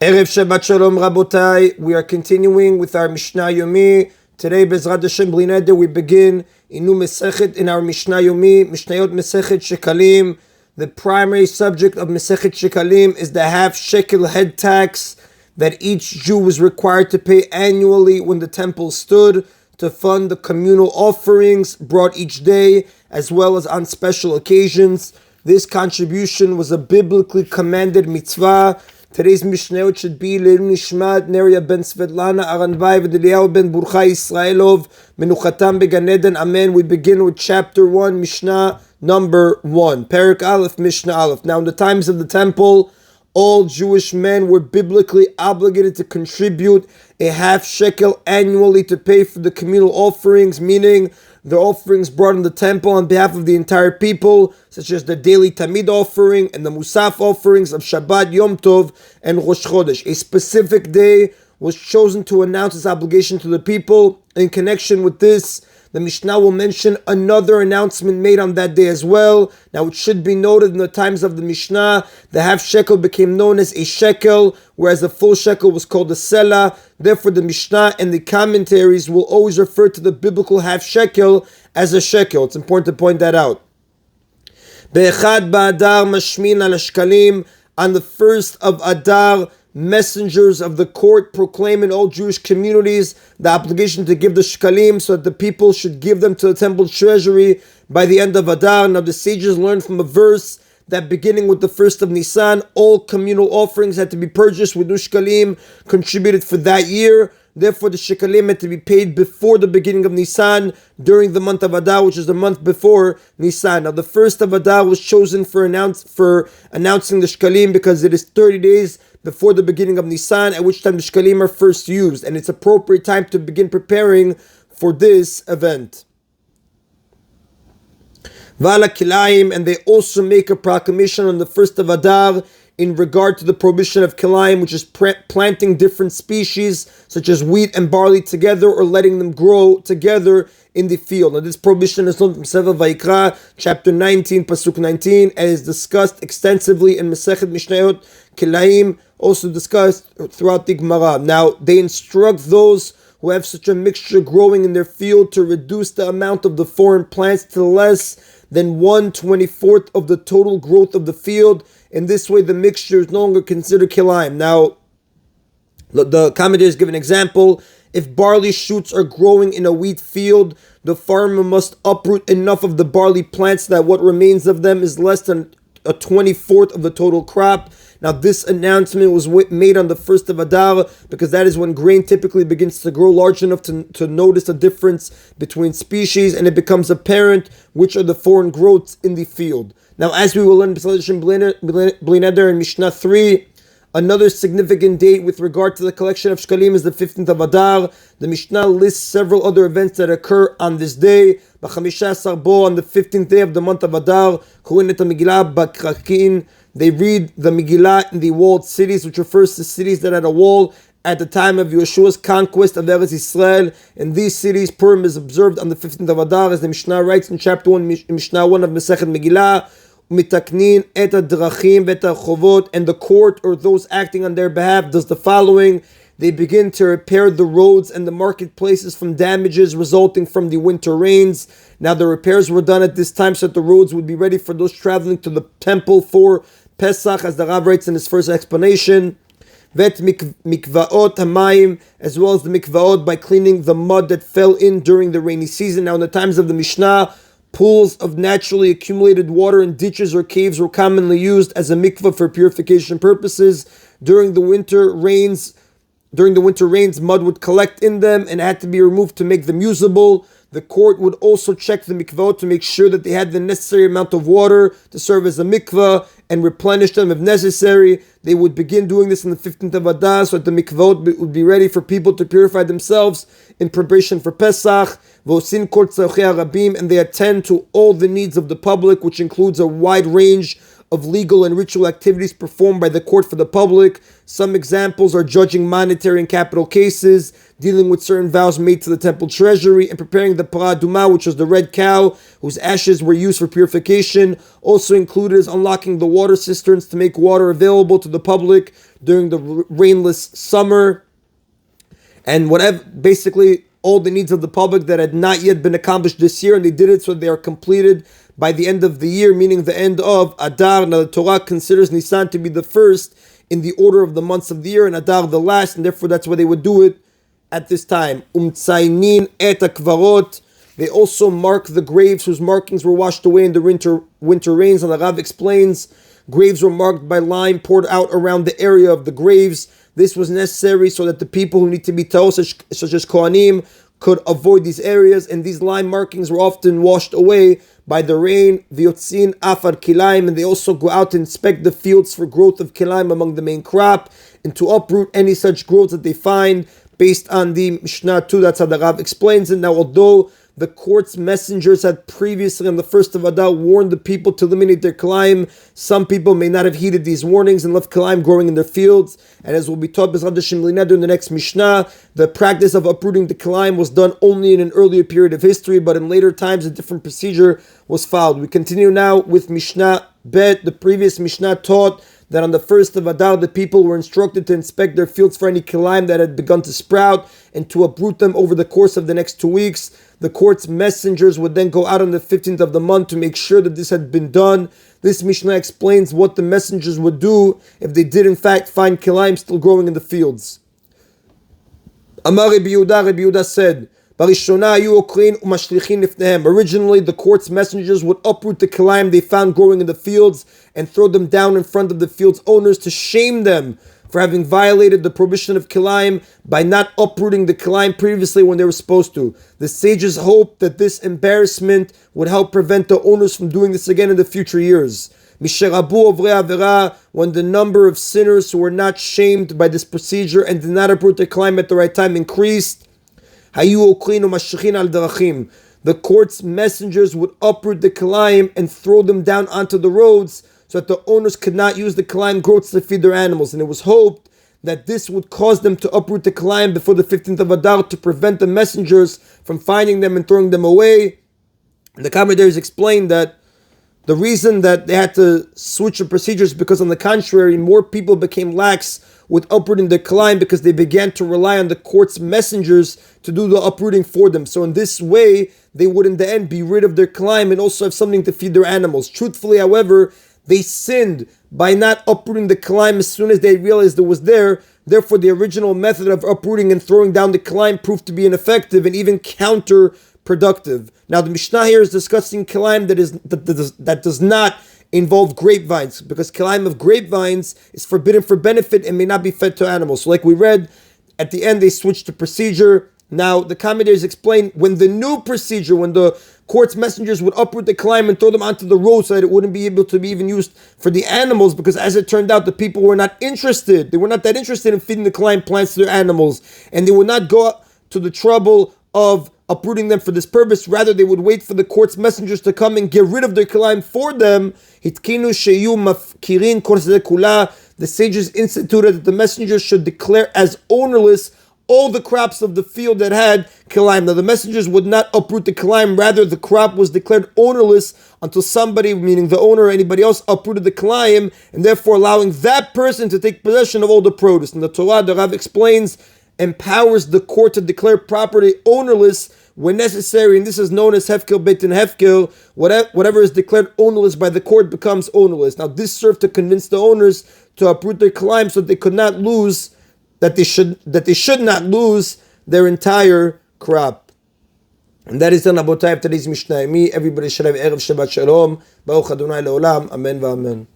Erev Shabbat Shalom Rabotai. We are continuing with our Mishna Yomi. Today, Bezrat Hashem Bli Neder, we begin in new Mesechet in our Mishna Yomi, Mishnayot Mesechet Shekalim. The primary subject of Mesechet Shekalim is the half shekel head tax that each Jew was required to pay annually when the temple stood to fund the communal offerings brought each day, as well as on special occasions. This contribution was a biblically commanded mitzvah. Today's Mishnayot should be Le'ilui Nishmat Neria ben Svetlana Aranvai v'Eliyahu ben Burcha Yisraelov Menuchatam beGan Eden. Amen. We begin with chapter 1, Mishnah number 1. Perek Aleph, Mishnah Aleph. Now in the times of the temple, all Jewish men were biblically obligated to contribute a half shekel annually to pay for the communal offerings, meaning the offerings brought in the temple on behalf of the entire people, such as the daily Tamid offering and the Musaf offerings of Shabbat, Yom Tov, and Rosh Chodesh. A specific day was chosen to announce this obligation to the people. In connection with this, the Mishnah will mention another announcement made on that day as well. Now it should be noted in the times of the Mishnah, the half shekel became known as a shekel, whereas the full shekel was called a selah. Therefore the Mishnah and the commentaries will always refer to the biblical half shekel as a shekel. It's important to point that out. Be'echad ba'adar mashmin al shekalim. On the first of Adar, messengers of the court proclaim in all Jewish communities the obligation to give the shekalim, so that the people should give them to the temple treasury by the end of Adar. Now the sages learned from a verse that beginning with the first of Nisan, all communal offerings had to be purchased with new shekalim contributed for that year. Therefore, the shekalim had to be paid before the beginning of Nisan, during the month of Adar, which is the month before Nisan. Now, the first of Adar was chosen for announcing the shekalim because it is 30 days before the beginning of Nisan, at which time the shekalim are first used, and it's appropriate time to begin preparing for this event. Vala kilayim, and they also make a proclamation on the first of Adar in regard to the prohibition of kilayim, which is planting different species such as wheat and barley together or letting them grow together in the field. Now this prohibition is known from Sefer Vayikra, chapter 19, pasuk 19, and is discussed extensively in Masechet Mishnayot. Kilayim also discussed throughout the Gemara. Now they instruct those who have such a mixture growing in their field to reduce the amount of the foreign plants to less than 1/24 of the total growth of the field. In this way, the mixture is no longer considered kilayim. Now, the commentators give an example. If barley shoots are growing in a wheat field, the farmer must uproot enough of the barley plants that what remains of them is less than a 24th of the total crop. Now, this announcement was made on the first of Adar because that is when grain typically begins to grow large enough to notice a difference between species, and it becomes apparent which are the foreign growths in the field. Now, as we will learn Bli Neder in Mishnah 3, another significant date with regard to the collection of shekalim is the 15th of Adar. The Mishnah lists several other events that occur on this day. B'chamisha bo, on the 15th day of the month of Adar, they read the Megillah in the walled cities, which refers to cities that had a wall at the time of Yeshua's conquest of Eretz Yisrael. In these cities, Purim is observed on the 15th of Adar, as the Mishnah writes in chapter 1, Mishnah 1 of Masechet Megillah. Mitaknin et hadrachim v'et harchovot, and the court or those acting on their behalf does the following. They begin to repair the roads and the marketplaces from damages resulting from the winter rains. Now the repairs were done at this time so that the roads would be ready for those traveling to the temple for Pesach, as the Rav writes in his first explanation. Vet mikvaot hamayim, as well as the mikvaot, by cleaning the mud that fell in during the rainy season. Now in the times of the Mishnah, pools of naturally accumulated water in ditches or caves were commonly used as a mikvah for purification purposes. During the winter rains, mud would collect in them and had to be removed to make them usable. The court would also check the mikvah to make sure that they had the necessary amount of water to serve as a mikvah and replenish them if necessary. They would begin doing this on the 15th of Adar so that the mikvah would be ready for people to purify themselves in preparation for Pesach. And they attend to all the needs of the public, which includes a wide range of legal and ritual activities performed by the court for the public. Some examples are judging monetary and capital cases, dealing with certain vows made to the temple treasury, and preparing the parah adumah, which was the red cow, whose ashes were used for purification. Also included is unlocking the water cisterns to make water available to the public during the rainless summer, and whatever, basically all the needs of the public that had not yet been accomplished this year, and they did it so they are completed by the end of the year, meaning the end of Adar. Now the Torah considers Nisan to be the first in the order of the months of the year, and Adar the last, and therefore that's why they would do it at this time. Umtsainin et akvarot. They also mark the graves whose markings were washed away in the winter rains. And the Rav explains, graves were marked by lime poured out around the area of the graves. This was necessary so that the people who need to be told, such as Kohanim, could avoid these areas, and these lime markings were often washed away by the rain. V'yotzin afar kilaim, and they also go out to inspect the fields for growth of kilaim among the main crop, and to uproot any such growth that they find, based on the Mishnah 2. That's how the Rav explains it. Now, although the court's messengers had previously on the first of Adar warned the people to eliminate their kilaim, some people may not have heeded these warnings and left kilaim growing in their fields. And as will be taught in the next Mishnah, the practice of uprooting the kilaim was done only in an earlier period of history, but in later times a different procedure was followed. We continue now with Mishnah Bet. The previous Mishnah taught that on the first of Adar, the people were instructed to inspect their fields for any kilaim that had begun to sprout and to uproot them over the course of the next 2 weeks. The court's messengers would then go out on the 15th of the month to make sure that this had been done. This Mishnah explains what the messengers would do if they did in fact find kilaim still growing in the fields. Amar Rabbi Yehuda said, originally, the court's messengers would uproot the kilaim they found growing in the fields and throw them down in front of the field's owners to shame them for having violated the prohibition of kilaim by not uprooting the kilaim previously when they were supposed to. The sages hoped that this embarrassment would help prevent the owners from doing this again in the future years. When the number of sinners who were not shamed by this procedure and did not uproot their kilaim at the right time increased, the court's messengers would uproot the kilaim and throw them down onto the roads so that the owners could not use the kilaim growths to feed their animals. And it was hoped that this would cause them to uproot the kilaim before the 15th of Adar to prevent the messengers from finding them and throwing them away. And the commentators explained that the reason that they had to switch the procedures because, on the contrary, more people became lax with uprooting the kilaim because they began to rely on the court's messengers to do the uprooting for them. So in this way, they would in the end be rid of their kilaim and also have something to feed their animals. Truthfully, however, they sinned by not uprooting the kilaim as soon as they realized it was there. Therefore, the original method of uprooting and throwing down the kilaim proved to be ineffective and even counterproductive. Now, the Mishnah here is discussing kilaim that does not involve grapevines, because kilaim of grapevines is forbidden for benefit and may not be fed to animals. So like we read, at the end they switched the procedure. Now, the commentators explain when the new procedure, when the court's messengers would uproot the kilaim and throw them onto the road so that it wouldn't be able to be even used for the animals, because as it turned out, the people were not interested. They were not that interested in feeding the kilaim plants to their animals, and they would not go to the trouble of uprooting them for this purpose. Rather, they would wait for the court's messengers to come and get rid of their kilaim for them. The sages instituted that the messengers should declare as ownerless all the crops of the field that had kilaim. Now, the messengers would not uproot the kilaim. Rather, the crop was declared ownerless until somebody, meaning the owner or anybody else, uprooted the kilaim, and therefore allowing that person to take possession of all the produce. And the Torah, the Rav explains, empowers the court to declare property ownerless when necessary, and this is known as hefkel beit and hefkel. Whatever is declared ownerless by the court becomes ownerless. Now, this served to convince the owners to uproot their kilaim so they could not lose, that they should not lose their entire crop. And that is the Rabotai of today's Mishna Yomi. Everybody should have Erev Shabbat Shalom. Baruch Adonai Leolam. Amen v'amen.